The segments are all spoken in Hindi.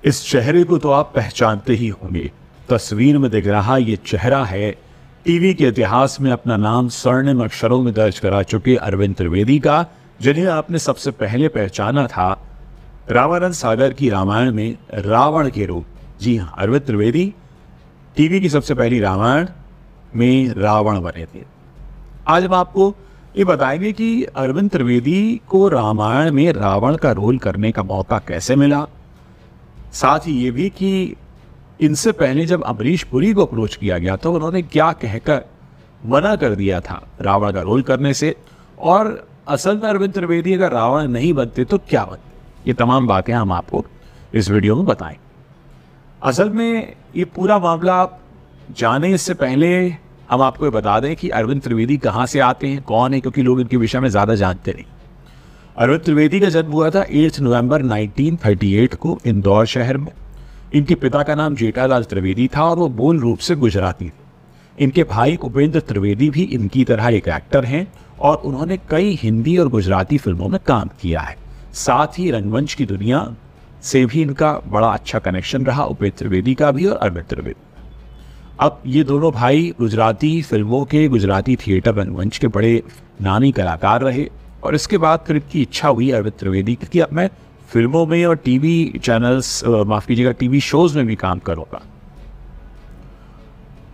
इस चेहरे को तो आप पहचानते ही होंगे। तस्वीर में दिख रहा ये चेहरा है टीवी के इतिहास में अपना नाम स्वर्णिम अक्षरों में दर्ज करा चुके अरविंद त्रिवेदी का, जिन्हें आपने सबसे पहले पहचाना था रामानंद सागर की रामायण में रावण के रूप। जी हाँ, अरविंद त्रिवेदी टीवी की सबसे पहली रामायण में रावण बने थे। आज हम आपको ये बताएंगे कि अरविंद त्रिवेदी को रामायण में रावण का रोल करने का मौका कैसे मिला, साथ ही ये भी कि इनसे पहले जब अमरीश पुरी को अप्रोच किया गया तो उन्होंने क्या कहकर मना कर दिया था रावण का रोल करने से, और असल में अरविंद त्रिवेदी अगर रावण नहीं बनते तो क्या बनते, ये तमाम बातें हम आपको इस वीडियो में बताएं। असल में ये पूरा मामला आप जाने इससे पहले हम आपको ये बता दें कि अरविंद त्रिवेदी कहाँ से आते हैं, कौन है, क्योंकि लोग इनके विषय में ज़्यादा जानते नहीं। अरविंद त्रिवेदी का जन्म हुआ था 8 नवंबर 1938 को इंदौर शहर में। इनके पिता का नाम जेठालाल त्रिवेदी था और वो मूल रूप से गुजराती थे। इनके भाई उपेंद्र त्रिवेदी भी इनकी तरह एक एक्टर हैं और उन्होंने कई हिंदी और गुजराती फिल्मों में काम किया है। साथ ही रंगमंच की दुनिया से भी इनका बड़ा अच्छा कनेक्शन रहा, उपेंद्र त्रिवेदी का भी और अरविंद त्रिवेदी। अब ये दोनों भाई गुजराती फिल्मों के, गुजराती थिएटर रंगमंच के बड़े नामी कलाकार रहे और इसके बाद फिर इनकी इच्छा हुई अरविंद त्रिवेदी की अब मैं फिल्मों में और टीवी चैनल्स, माफ कीजिएगा, टीवी शोज में भी काम करूंगा।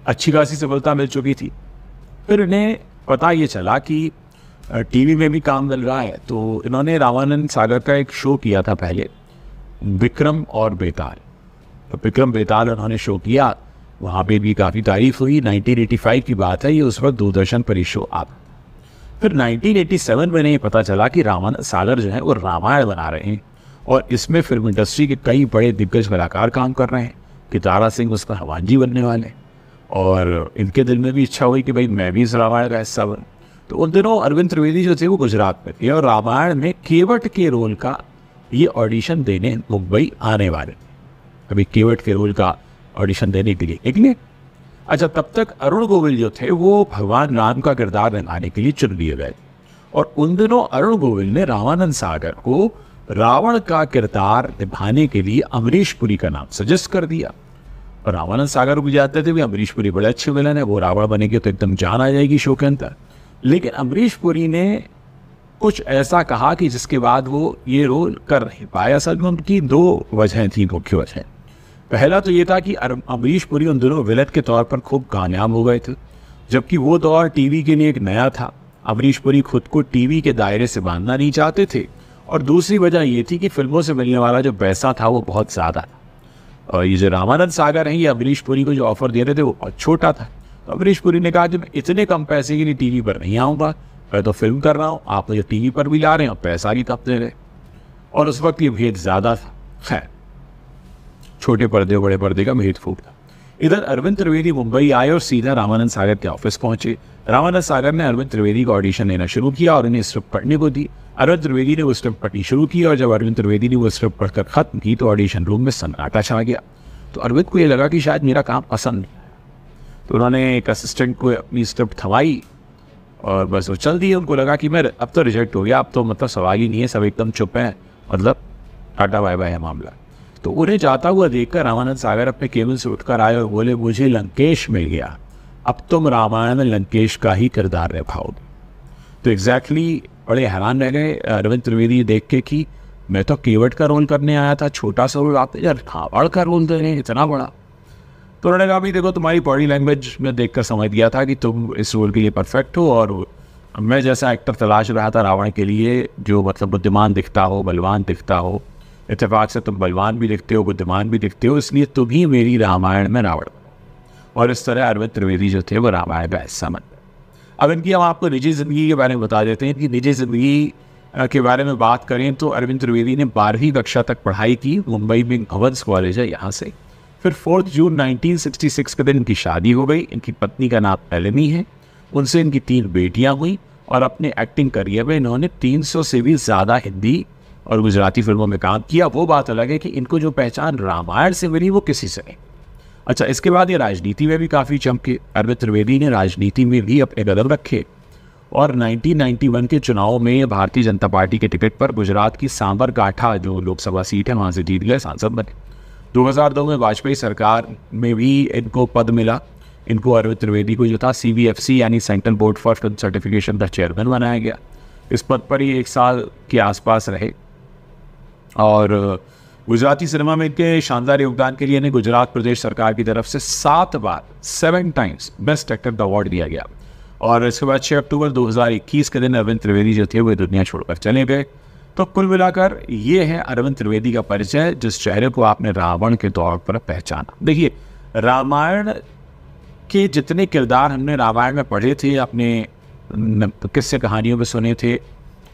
अच्छी खासी सफलता मिल चुकी थी। फिर इन्हें पता ये चला कि टीवी में भी काम मिल रहा है, तो इन्होंने रामानंद सागर का एक शो किया था पहले, विक्रम और बेताल। तो विक्रम बेताल उन्होंने शो किया, वहाँ पे भी काफ़ी तारीफ हुई। 1985 की बात है, ये उस वक्त दूरदर्शन पर शो आता। फिर 1987 में इन्हें पता चला कि रामानंद सागर जो है वो रामायण बना रहे हैं और इसमें फिल्म इंडस्ट्री के कई बड़े दिग्गज कलाकार काम कर रहे हैं कि तारा सिंह उसका हवानजी बनने वाले हैं, और इनके दिल में भी इच्छा हुई कि भाई मैं भी इस रामायण का हिस्सा बनूं। तो उन दिनों अरविंद त्रिवेदी जो थे वो गुजरात में थे और रामायण में केवट के रोल का ये ऑडिशन देने मुंबई आने वाले थे। अभी केवट के रोल का ऑडिशन देने के लिए निकले। अच्छा, तब तक अरुण गोविल जो थे वो भगवान राम का किरदार निभाने के लिए चुन लिए गए और उन दिनों अरुण गोविल ने रामानंद सागर को रावण का किरदार निभाने के लिए अमरीश पुरी का नाम सजेस्ट कर दिया। और रामानंद सागर को जानते थे भी अमरीश पुरी बड़े अच्छे विलन है, वो रावण बनेंगे तो एकदम जान आ जाएगी शो के अंदर। लेकिन अमरीश पुरी ने कुछ ऐसा कहा कि जिसके बाद वो ये रोल कर नहीं पाए। असल में उनकी दो वजह थी, मुख्य वजह। पहला तो ये था कि अमरीश पुरी उन दिनों विलन के तौर पर खूब कामयाब हो गए थे, जबकि वो दौर टीवी के लिए एक नया था। अमरीश पुरी खुद को टीवी के दायरे से बांधना नहीं चाहते थे और दूसरी वजह ये थी कि फिल्मों से मिलने वाला जो पैसा था वो बहुत ज़्यादा था और ये जो रामानंद सागर हैं ये अमरीश पुरी को जो ऑफर दे रहे थे वो बहुत छोटा था। तो अमरीश पुरी ने कहा कि मैं इतने कम पैसे के लिए टीवी पर नहीं आऊँगा, मैं तो फिल्म कर रहा हूँ, आप मुझे टीवी पर भी ला रहे हैं और पैसा भी कम दे रहे। और उस वक्त ये भेद ज़्यादा था। खैर, छोटे पर्दे और बड़े पर्दे का भेद फूक था। इधर अरविंद त्रिवेदी मुंबई आए और सीधा रामानंद सागर के ऑफिस पहुंचे। रामानंद सागर ने अरविंद त्रिवेदी का ऑडिशन लेना शुरू किया और इन्हें स्क्रिप्ट पढ़ने को दी। अरविंद त्रिवेदी ने वो स्क्रिप्ट पढ़नी शुरू की और जब अरविंद त्रिवेदी ने वो स्क्रिप्ट पढ़कर खत्म की तो ऑडिशन रूम में सन्नाटा छा गया। तो अरविंद को ये लगा कि शायद मेरा काम पसंद नहीं है, तो उन्होंने एक असिस्टेंट को अपनी स्क्रिप्ट थमाई और बस वो चल दी। उनको लगा कि मैं अब तो रिजेक्ट हो गया, अब तो मतलब सवाल ही नहीं है, सब एकदम चुप है, मतलब टाटा बाय बाय है मामला। तो उन्हें जाता हुआ देखकर रामानंद सागर अपने केबिन से उठकर आए और बोले, मुझे लंकेश मिल गया, अब तुम रामायण में लंकेश का ही किरदार निभाओगे। तो एग्जैक्टली बड़े हैरान रह गए अरविंद त्रिवेदी देख के कि मैं तो केवट का रोल करने आया था, छोटा सा रोल, आप यार रावण का रोल दे रहे हैं इतना बड़ा। तो उन्होंने कहा भाई देखो, तुम्हारी बॉडी लैंग्वेज में देखकर समझ गया था कि तुम इस रोल के लिए परफेक्ट हो और मैं जैसा एक्टर तलाश रहा था रावण के लिए जो मतलब बुद्धिमान दिखता हो, बलवान दिखता हो। इत्तेफाक से तुम बलवान भी दिखते हो, बुद्धिमान भी दिखते हो, इसलिए तुम ही मेरी रामायण में रावण बनो। और इस तरह अरविंद त्रिवेदी जो थे वो रामायण का हिस्सा बन गए। अब इनकी हम आपको निजी ज़िंदगी के बारे में बता देते हैं। इनकी निजी ज़िंदगी के बारे में बात करें तो अरविंद त्रिवेदी ने 12वीं कक्षा तक पढ़ाई की मुंबई में, भवंस कॉलेज है यहाँ से। फिर 4 जून 1966 के दिन इनकी शादी हो गई। इनकी पत्नी का नाम नलिनी है, उनसे इनकी 3 बेटियाँ हुई और अपने एक्टिंग करियर में इन्होंने 300 से भी ज़्यादा हिंदी और गुजराती फिल्मों में काम किया। वो बात अलग है कि इनको जो पहचान रामायण से मिली वो किसी से नहीं। अच्छा, इसके बाद ये राजनीति में भी काफ़ी चमके। अरविंद त्रिवेदी ने राजनीति में भी अपने कदम रखे और 1991 के चुनाव में भारतीय जनता पार्टी के टिकट पर गुजरात की सांबरकाठा जो लोकसभा सीट है वहाँ से जीत गए, सांसद बने। 2002 में वाजपेयी सरकार में भी इनको पद मिला। इनको अरविंद त्रिवेदी को जो था CBFC यानी central board for film certification का चेयरमैन बनाया गया। इस पद पर ही 1 साल के आसपास रहे और गुजराती सिनेमा में इनके शानदार योगदान के लिए इन्हें गुजरात प्रदेश सरकार की तरफ से 7 टाइम्स बेस्ट एक्टर का अवार्ड दिया गया। और इसके बाद 6 अक्टूबर 2021 के दिन अरविंद त्रिवेदी जो थे वो दुनिया छोड़कर चले गए। तो कुल मिलाकर ये है अरविंद त्रिवेदी का परिचय, जिस चेहरे को आपने रावण के तौर पर पहचाना। देखिए, रामायण के जितने किरदार हमने रामायण में पढ़े थे, अपने किस्से कहानियों में सुने थे,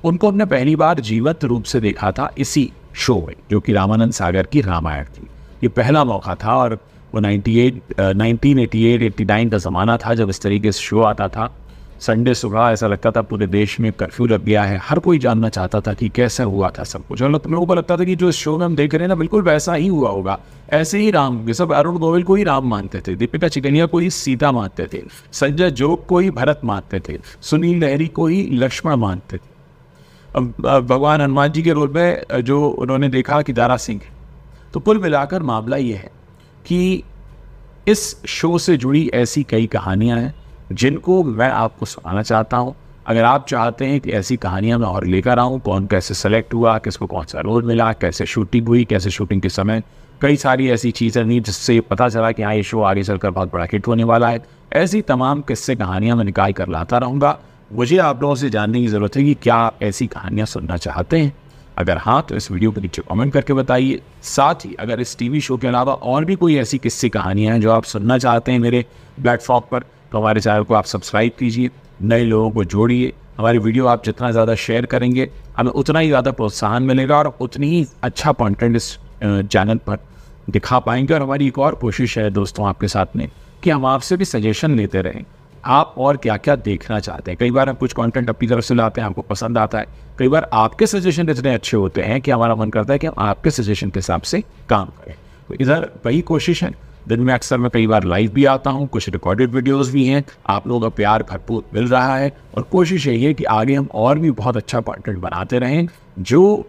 उनको हमने पहली बार जीवंत रूप से देखा था इसी शो में, जो कि रामानंद सागर की रामायण थी। ये पहला मौका था और वो 1988-89 का ज़माना था जब इस तरीके से शो आता था। संडे सुबह ऐसा लगता था पूरे देश में कर्फ्यू लग गया है, हर कोई जानना चाहता था कि कैसे हुआ था सब कुछ। और लोगों को लगता था कि जो शो में हम देख रहे हैं ना, बिल्कुल वैसा ही हुआ होगा, ऐसे ही राम होंगे। सब अरुण गोविल को ही राम मानते थे, दीपिका चिकनिया को ही सीता मानते थे, संजय जोग को ही भरत मानते थे, सुनील लहरी को ही लक्ष्मण मानते थे। भगवान हनुमान जी के रोल में जो उन्होंने देखा कि दारा सिंह। तो कुल मिलाकर मामला ये है कि इस शो से जुड़ी ऐसी कई कहानियां हैं जिनको मैं आपको सुनाना चाहता हूं। अगर आप चाहते हैं कि ऐसी कहानियां मैं और लेकर आऊं, कौन कैसे सेलेक्ट हुआ, किसको कौन सा रोल मिला, कैसे शूटिंग हुई, कैसे शूटिंग के समय कई सारी ऐसी चीज़ें नहीं जिससे पता चला कि हाँ ये शो आगे चलकर बहुत बड़ा हिट होने वाला है, ऐसी तमाम किस्से कहानियाँ मैं निकाल कर लाता रहूँगा। मुझे आप लोगों से जानने की ज़रूरत है कि क्या आप ऐसी कहानियाँ सुनना चाहते हैं। अगर हाँ, तो इस वीडियो के नीचे कमेंट करके बताइए। साथ ही अगर इस टीवी शो के अलावा और भी कोई ऐसी किस्से कहानियाँ हैं जो आप सुनना चाहते हैं मेरे प्लेटफॉर्म पर, तो हमारे चैनल को आप सब्सक्राइब कीजिए, नए लोगों को जोड़िए। हमारी वीडियो आप जितना ज़्यादा शेयर करेंगे हमें उतना ही ज़्यादा प्रोत्साहन मिलेगा और उतनी ही अच्छा कंटेंट इस चैनल पर दिखा पाएंगे। और हमारी एक और कोशिश है दोस्तों आपके साथ में कि हम आपसे भी सजेशन लेते रहें, आप और क्या क्या देखना चाहते हैं। कई बार हम कुछ कंटेंट अपनी तरफ से लाते हैं, हमको पसंद आता है, कई बार आपके सजेशन इतने अच्छे होते हैं कि हमारा मन करता है कि हम आपके सजेशन के हिसाब से काम करें। तो इधर वही कोशिश है। दिन में अक्सर मैं कई बार लाइव भी आता हूँ, कुछ रिकॉर्डेड वीडियोस भी हैं। आप लोगों का प्यार भरपूर मिल रहा है और कोशिश यही है कि आगे हम और भी बहुत अच्छा कंटेंट बनाते रहें, जो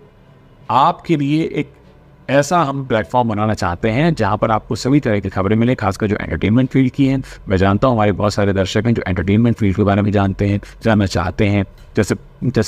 आपके लिए एक ऐसा हम प्लेटफॉर्म बनाना चाहते हैं जहां पर आपको सभी तरह की खबरें मिले, खासकर जो एंटरटेनमेंट फील्ड की हैं। मैं जानता हूं हमारे बहुत सारे दर्शक हैं जो एंटरटेनमेंट फील्ड के बारे में जानते हैं, जानना चाहते हैं, जैसे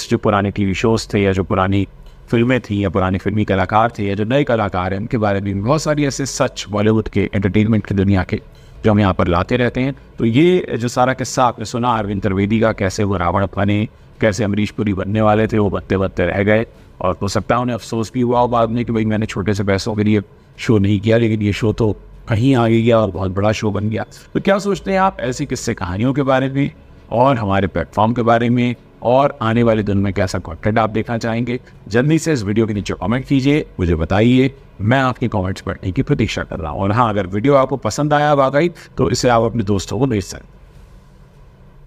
जो पुराने टीवी शोज़ थे या जो पुरानी फिल्में थी या पुराने फिल्मी कलाकार थे या जो नए कलाकार हैं, उनके बारे में बहुत सारी ऐसे सच बॉलीवुड के एंटरटेनमेंट की दुनिया के जो हम यहाँ पर लाते रहते हैं। तो ये जो सारा किस्सा आपने सुना अरविंद त्रिवेदी का, कैसे वो रावण बने, कैसे अमरीश पुरी बनने वाले थे, वो बनते बनते रह गए और हो सकता है उन्हें अफसोस भी हुआ हो बाद में कि भाई मैंने छोटे से पैसों के लिए शो नहीं किया, लेकिन ये शो तो कहीं आगे गया और बहुत बड़ा शो बन गया। तो क्या सोचते हैं आप ऐसी किस्से कहानियों के बारे में और हमारे प्लेटफॉर्म के बारे में, और आने वाले दिन में कैसा कंटेंट आप देखना चाहेंगे? जल्दी से इस वीडियो के नीचे कमेंट कीजिए, मुझे बताइए, मैं आपके कमेंट्स पढ़ने की प्रतीक्षा कर रहा हूँ। और हाँ, अगर वीडियो आपको पसंद आया वाकई, तो इसे आप अपने दोस्तों को भेज सकते हैं।